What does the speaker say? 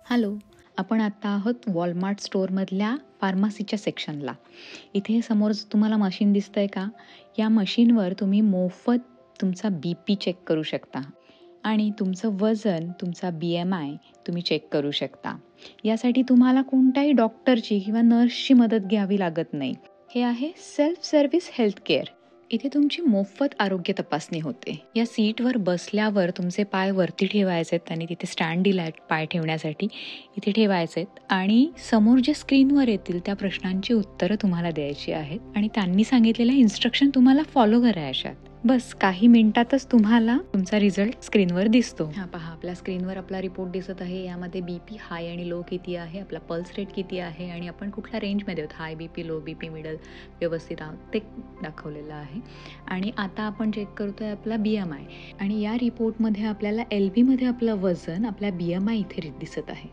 Hello. आपण आता आहोत वॉलमार्ट स्टोअरमधल्या फार्मसीच्या सेक्शनला. इथे समोर तुम्हाला मशीन दिसतंय का? या मशीनवर तुम्ही मोफत तुमचा बी-पी चेक करू शकता आणि तुमचं वजन, तुमचा बी-एम-आय तुम्ही चेक करू शकता. यासाठी तुम्हाला कोणत्याही डॉक्टरची किंवा नर्सची मदत घ्यावी लागत नाही. हे आहे सेल्फ सर्व्हिस हेल्थ केअर. इथे तुमची मोफत आरोग्य तपासणी होते. या सीटवर बसल्यावर तुमचे पाय वरती ठेवायचेत आणि तिथे स्टँड दिलाय पाय ठेवण्यासाठी. इथे ठेवायचेत आणि समोर जे स्क्रीनवर येतील त्या प्रश्नांची उत्तरं तुम्हाला द्यायची आहेत आणि त्यांनी सांगितलेल्या इन्स्ट्रक्शन तुम्हाला फॉलो करायच्या. बस काही मिनिटातच तुम्हाला तुमचा रिझल्ट स्क्रीनवर दिसतो. हा पहा, आपल्या स्क्रीनवर आपला रिपोर्ट दिसत आहे. यामध्ये बीपी हाय आणि लो किती आहे, आपला पल्स रेट किती आहे आणि आपण कुठल्या रेंजमध्ये आहोत, high BP, low BP, middle, व्यवस्थित आहोत ते दाखवलेलं आहे. आणि आता आपण चेक करतोय आपला बी-एम-आय आणि या रिपोर्टमध्ये आपल्याला LBमध्ये आपलं वजन, आपल्या बी-एम-आय इथे दिसत आहे.